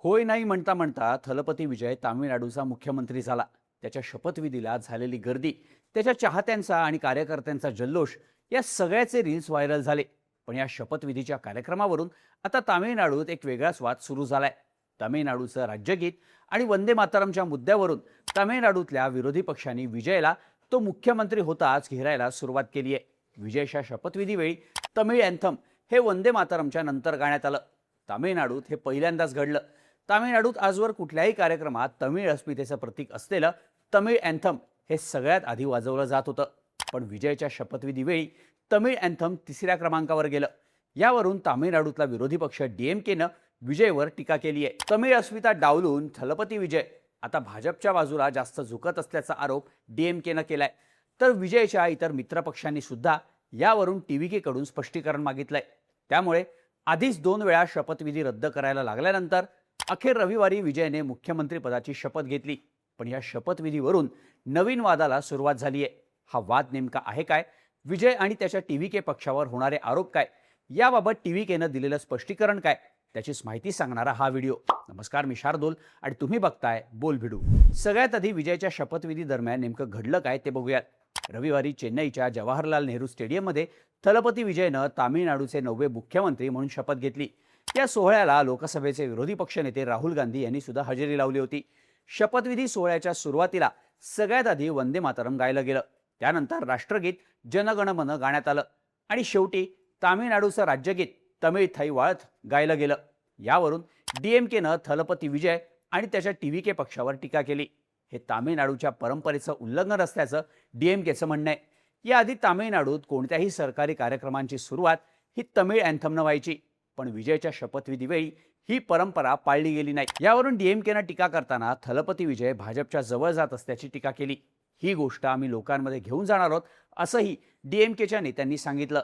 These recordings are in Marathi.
होय नाही म्हणता म्हणता थलपती विजय तामिळनाडूचा मुख्यमंत्री झाला. त्याच्या शपथविधीला झालेली गर्दी, त्याच्या चाहत्यांचा आणि कार्यकर्त्यांचा जल्लोष, या सगळ्याचे रील्स व्हायरल झाले. पण या शपथविधीच्या कार्यक्रमावरून आता तामिळनाडूत एक वेगळाच वाद सुरू झालाय. तामिळनाडूचं राज्यगीत आणि वंदे मातरमच्या मुद्द्यावरून तामिळनाडूतल्या विरोधी पक्षांनी विजयला तो मुख्यमंत्री होताच घेरायला सुरुवात केली आहे. विजयच्या शपथविधीवेळी तमिळ अँथम हे वंदे मातरमच्या नंतर गाण्यात आलं. तामिळनाडूत हे पहिल्यांदाच घडलं. तामिळनाडूत आजवर कुठल्याही कार्यक्रमात तमिळ अस्मितेचं प्रतीक असलेलं तमिळ अँथम हे सगळ्यात आधी वाजवलं जात होतं. पण विजयच्या शपथविधीवेळी तमिळ अँथम तिसऱ्या क्रमांकावर गेलं. यावरून तामिळनाडूतला विरोधी पक्ष डीएमकेनं विजयवर टीका केली आहे. तमिळ अस्मिता डावलून थलपती विजय आता भाजपच्या बाजूला जास्त झुकत असल्याचा आरोप डीएमकेनं केलाय. तर विजयच्या इतर मित्रपक्षांनी सुद्धा यावरून टीव्हीकेकडून स्पष्टीकरण मागितलंय. त्यामुळे आधीच 2 वेळा शपथविधी रद्द करायला लागल्यानंतर अखेर रविवारी विजयने मुख्यमंत्रीपदाची शपथ घेतली. पण या शपथविधीवरून नवीन वादाला सुरुवात झाली आहे. हा वाद नेमका आहे काय? विजय आणि त्याच्या टीव्हीके पक्षावर होणारे आरोप काय? याबाबत टीव्हीकेनं दिलेलं स्पष्टीकरण काय? त्याचीच माहिती सांगणारा हा व्हिडिओ. नमस्कार, मी शार्दूल आणि तुम्ही बघताय बोल भिडू. सगळ्यात आधी विजयच्या शपथविधी दरम्यान नेमकं घडलं काय ते बघूयात. रविवारी चेन्नईच्या जवाहरलाल नेहरू स्टेडियममध्ये थलपती विजयनं तामिळनाडूचे 9वे मुख्यमंत्री म्हणून शपथ घेतली. या सोहळ्याला लोकसभेचे विरोधी पक्षनेते राहुल गांधी यांनी सुद्धा हजेरी लावली होती. शपथविधी सोहळ्याच्या सुरुवातीला सगळ्यात आधी वंदे मातरम गायलं गेलं. त्यानंतर राष्ट्रगीत जनगण मन गाण्यात आलं आणि शेवटी तामिळनाडूचं राज्यगीत तमिळ थाई वाळत गायलं गेलं. यावरून डीएमकेनं थलपती विजय आणि त्याच्या टीव्हीके पक्षावर टीका केली. हे तामिळनाडूच्या परंपरेचं उल्लंघन असल्याचं डीएमकेचं म्हणणं आहे. याआधी तामिळनाडूत कोणत्याही सरकारी कार्यक्रमांची सुरुवात ही तमिळ अँथमनं व्हायची. पण विजयच्या शपथविधीवेळी ही परंपरा पाळली गेली नाही. यावरून डीएमकेनं टीका करताना थलपती विजय भाजपच्या जवळ जात असल्याची टीका केली. ही गोष्ट आम्ही लोकांमध्ये घेऊन जाणार आहोत असंही डीएमकेच्या नेत्यांनी सांगितलं.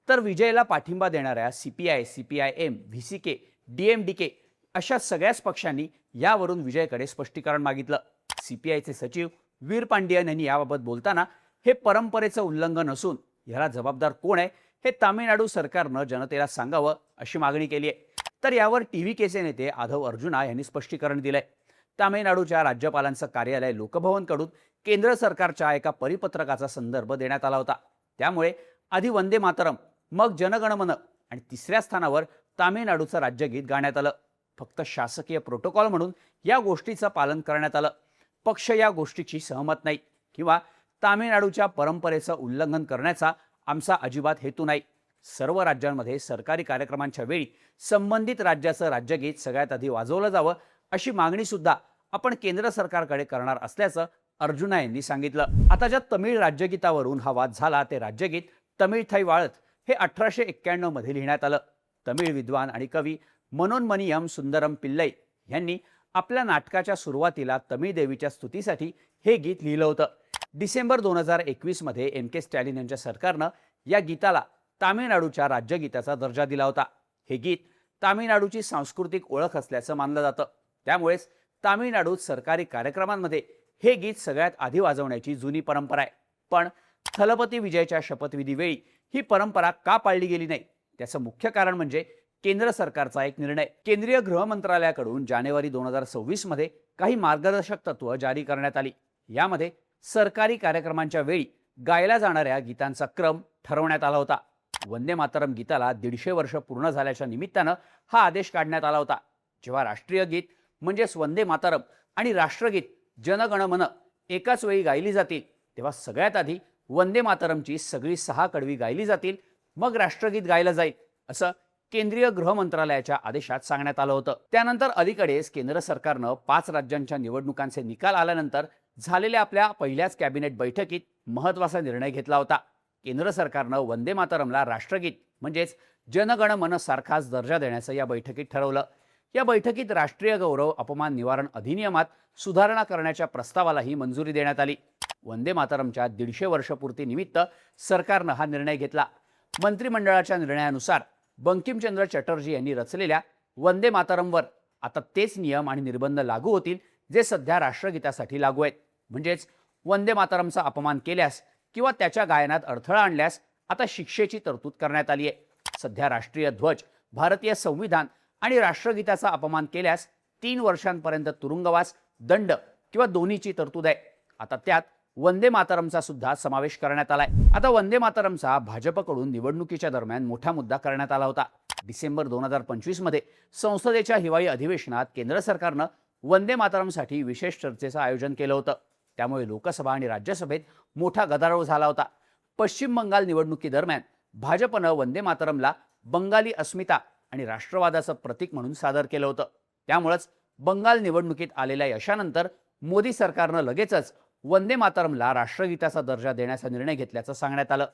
तर विजयला पाठिंबा देणाऱ्या सीपीआय, सीपीआयएम, व्हीसीके, डीएमडीके अशा सगळ्याच पक्षांनी यावरून विजयकडे स्पष्टीकरण मागितलं. सीपीआयचे सचिव वीर पांडियन यांनी याबाबत बोलताना हे परंपरेचं उल्लंघन असून याला जबाबदार कोण आहे हे तामिळनाडू सरकारनं जनतेला सांगावं अशी मागणी केली आहे. तर यावर टीव्हीकेचे नेते आधव अर्जुना यांनी स्पष्टीकरण दिलंय. तामिळनाडूच्या राज्यपालांचं कार्यालय लोकभवनकडून केंद्र सरकारच्या एका परिपत्रकाचा संदर्भ देण्यात आला होता. त्यामुळे आधी वंदे मातरम, मग जनगणमन आणि तिसऱ्या स्थानावर तामिळनाडूचं राज्यगीत गाण्यात आलं. फक्त शासकीय प्रोटोकॉल म्हणून या गोष्टीचं पालन करण्यात आलं. पक्ष या गोष्टीची सहमत नाही किंवा तामिळनाडूच्या परंपरेचं उल्लंघन करण्याचा आमचा अजिबात हेतू नाही. सर्व राज्यांमध्ये सरकारी कार्यक्रमांच्या वेळी संबंधित राज्याचं राज्यगीत सगळ्यात आधी वाजवलं जावं अशी मागणी सुद्धा आपण केंद्र सरकारकडे करणार असल्याचं अर्जुना यांनी सांगितलं. आता ज्या तमिळ राज्यगीतावरून हा वाद झाला ते राज्यगीत तमिळ थाई वाळत हे 1891 मध्ये लिहिण्यात आलं. तमिळ विद्वान आणि कवी मनोन्मनियम सुंदरम पिल्लई यांनी आपल्या नाटकाच्या सुरुवातीला तमिळ देवीच्या स्तुतीसाठी हे गीत लिहिलं होतं. डिसेंबर 2021 मध्ये MK स्टॅलिन यांच्या सरकारनं या गीताला तामिळनाडूच्या राज्यगीताचा दर्जा दिला होता. हे गीत तामिळनाडूची सांस्कृतिक ओळख असल्याचं मानलं जातं. त्यामुळेच तामिळनाडूत सरकारी कार्यक्रमांमध्ये हे गीत सगळ्यात आधी वाजवण्याची जुनी परंपरा आहे. पण थलपती विजयच्या शपथविधीवेळी ही परंपरा का पाळली गेली नाही त्याचं मुख्य कारण म्हणजे केंद्र सरकारचा एक निर्णय. केंद्रीय गृह मंत्रालयाकडून जानेवारी 2026 मध्ये काही मार्गदर्शक तत्व जारी करण्यात आली. यामध्ये सरकारी कार्यक्रमांच्या वेळी गायला जाणाऱ्या गीतांचा क्रम ठरवण्यात आला होता. वंदे मातरम गीताला 150 वर्ष पूर्ण झाल्याच्या निमित्तानं हा आदेश काढण्यात आला होता. जेव्हा राष्ट्रीय गीत म्हणजेच वंदे मातरम आणि राष्ट्रगीत जनगणमन एकाच वेळी गायली जातील तेव्हा सगळ्यात आधी वंदे मातरमची सगळी 6 कडवी गायली जातील, मग राष्ट्रगीत गायलं जाईल असं केंद्रीय गृह मंत्रालयाच्या आदेशात सांगण्यात आलं होतं. त्यानंतर अलीकडेच केंद्र सरकारनं 5 राज्यांच्या निवडणुकांचे निकाल आल्यानंतर झालेल्या आपल्या पहिल्याच कॅबिनेट बैठकीत महत्त्वाचा निर्णय घेतला होता. केंद्र सरकारनं वंदे मातरमला राष्ट्रगीत म्हणजेच जनगणमन सारखाच दर्जा देण्याचं या बैठकीत ठरवलं. या बैठकीत राष्ट्रीय गौरव अपमान निवारण अधिनियमात सुधारणा करण्याच्या प्रस्तावालाही मंजुरी देण्यात आली. वंदे मातरमच्या 150 वर्षपूर्ती निमित्त सरकारनं हा निर्णय घेतला. मंत्रिमंडळाच्या निर्णयानुसार बंकिमचंद्र चटर्जी यांनी रचलेल्या वंदे मातरमवर आता तेच नियम आणि निर्बंध लागू होतील जे सध्या राष्ट्रगीतासाठी लागू आहेत. म्हणजेच वंदे मातरमचा अपमान केल्यास किंवा त्याच्या गायनात अडथळा आणल्यास आता शिक्षेची तरतूद करण्यात आली आहे. सध्या राष्ट्रीय ध्वज, भारतीय संविधान आणि राष्ट्रगीताचा अपमान केल्यास 3 वर्षांपर्यंत तुरुंगवास, दंड किंवा दोन्हीची तरतूद आहे. आता त्यात वंदे मातरमचा सुद्धा समावेश करण्यात आलाय. आता वंदे मातरमचा भाजपकडून निवडणुकीच्या दरम्यान मोठा मुद्दा करण्यात आला होता. डिसेंबर 2025 मध्ये संसदेच्या हिवाळी अधिवेशनात केंद्र सरकारनं वंदे मातरमसाठी विशेष चर्चेचं आयोजन केलं होतं. त्यामुळे लोकसभा आणि राज्यसभेत मोठा गदारोळ झाला होता. पश्चिम बंगाल निवडणुकीदरम्यान भाजपनं वंदे मातरमला बंगाली अस्मिता आणि राष्ट्रवादाचं प्रतीक म्हणून सादर केलं होतं. त्यामुळेच बंगाल निवडणुकीत आलेल्या यशानंतर मोदी सरकारनं लगेचच वंदे मातरमला राष्ट्रगीताचा दर्जा देण्याचा निर्णय घेतल्याचं सांगण्यात आलं.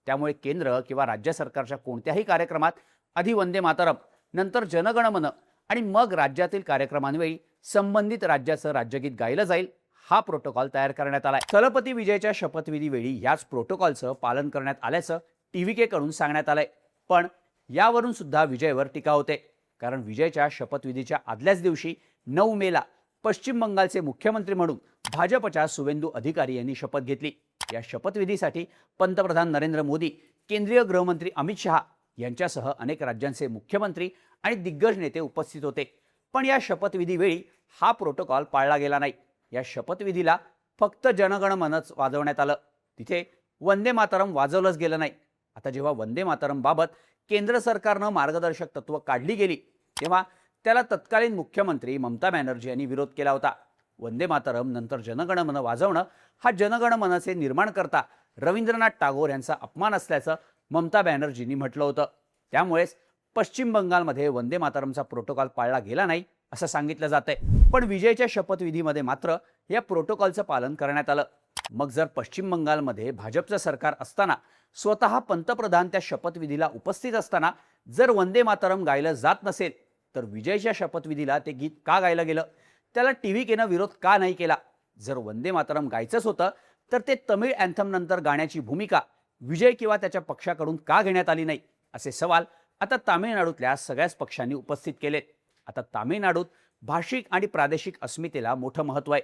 त्यामुळे केंद्र किंवा राज्य सरकारच्या कोणत्याही कार्यक्रमात आधी वंदे मातरम, नंतर जनगण मन आणि मग राज्यातील कार्यक्रमांवेळी संबंधित राज्याचं राज्यगीत गायलं जाईल, हा प्रोटोकॉल तयार करण्यात आलाय. थलपती विजयच्या शपथविधीवेळी याच प्रोटोकॉलचं पालन करण्यात आल्याचं TVK कडून सांगण्यात आलंय. पण यावरून सुद्धा विजयवर टीका होते. कारण विजयच्या शपथविधीच्या आदल्याच दिवशी 9 मेला पश्चिम बंगालचे मुख्यमंत्री म्हणून भाजपच्या सुवेंदू अधिकारी यांनी शपथ घेतली. या शपथविधीसाठी पंतप्रधान नरेंद्र मोदी, केंद्रीय गृहमंत्री अमित शहा यांच्यासह अनेक राज्यांचे मुख्यमंत्री आणि दिग्गज नेते उपस्थित होते. पण या शपथविधीवेळी हा प्रोटोकॉल पाळला गेला नाही. या शपथविधीला फक्त जनगण मनच वाजवण्यात आलं. तिथे वंदे मातरम वाजवलंच गेलं नाही. आता जेव्हा वंदे मातरम बाबत केंद्र सरकारनं मार्गदर्शक तत्व काढली गेली तेव्हा त्याला तत्कालीन मुख्यमंत्री ममता बॅनर्जी यांनी विरोध केला होता. वंदे मातरम नंतर जनगण मन वाजवणं हा जनगण मनचे निर्माणकर्ता रवींद्रनाथ टागोर यांचा अपमान असल्याचं ममता बॅनर्जींनी म्हटलं होतं. त्यामुळेच पश्चिम बंगालमध्ये वंदे मातरमचा प्रोटोकॉल पाळला गेला नाही असं सांगितलं जातंय. पण विजयच्या शपथविधीमध्ये मात्र या प्रोटोकॉलचं पालन करण्यात आलं. मग जर पश्चिम बंगालमध्ये भाजपचं सरकार असताना स्वतः पंतप्रधान त्या शपथविधीला उपस्थित असताना जर वंदे मातरम गायलं जात नसेल तर विजयच्या शपथविधीला ते गीत का गायलं गेलं, त्याला TVKनं विरोध का नाही केला? जर वंदे मातरम गायचंच होतं तर ते तमिळ अँथम नंतर गाण्याची भूमिका विजय किंवा त्याच्या पक्षाकडून का घेण्यात आली नाही, असे सवाल आता तामिळनाडूतल्या सगळ्याच पक्षांनी उपस्थित केलेत. आता तामिळनाडूत भाषिक आणि प्रादेशिक अस्मितेला मोठं महत्त्व आहे.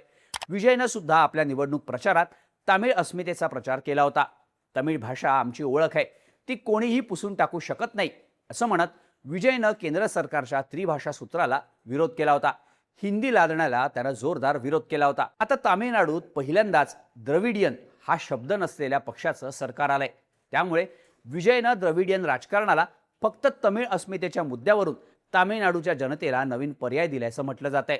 विजयनं सुद्धा आपल्या निवडणूक प्रचारात तामिळ अस्मितेचा प्रचार केला होता. तमिळ भाषा आमची ओळख आहे, ती कोणीही पुसून टाकू शकत नाही असं म्हणत विजयनं केंद्र सरकारच्या त्रिभाषा सूत्राला विरोध केला होता. हिंदी लादण्याला त्यानं जोरदार विरोध केला होता. आता तामिळनाडूत पहिल्यांदाच द्रविडियन हा शब्द नसलेल्या पक्षाचं सरकार आलंय. त्यामुळे विजयनं द्रविडियन राजकारणाला फक्त तमिळ अस्मितेच्या मुद्द्यावरून तामिळनाडूच्या जनतेला नवीन पर्याय दिल्याचं म्हटलं जातंय.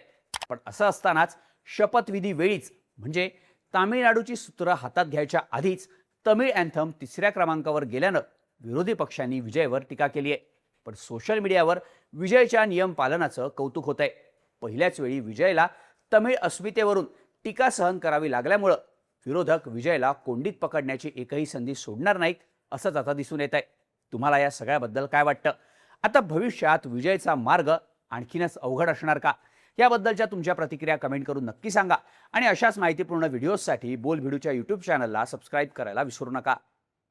पण असं असतानाच शपथविधी वेळीच म्हणजे तामिळनाडूची सूत्र हातात घ्यायच्या आधीच तमिळ अँथम 3ऱ्या क्रमांकावर गेल्यानं विरोधी पक्षांनी विजयवर टीका केली आहे. पण सोशल मीडियावर विजयच्या नियम पालनाचं कौतुक होत आहे. पहिल्याच वेळी विजयला तमिळ अस्मितेवरून टीका सहन करावी लागल्यामुळं विरोधक विजयला कोंडीत पकडण्याची एकही संधी सोडणार नाहीत असंच आता दिसून येत आहे. तुम्हाला या सगळ्याबद्दल काय वाटतं? आता भविष्यात विजयचा मार्ग आणखीनच अवघड असणार का? याबद्दलच्या तुमच्या प्रतिक्रिया कमेंट करून नक्की सांगा आणि अशाच माहितीपूर्ण व्हिडिओजसाठी बोलभिडूच्या YouTube चॅनलला सबस्क्राईब करायला विसरू नका.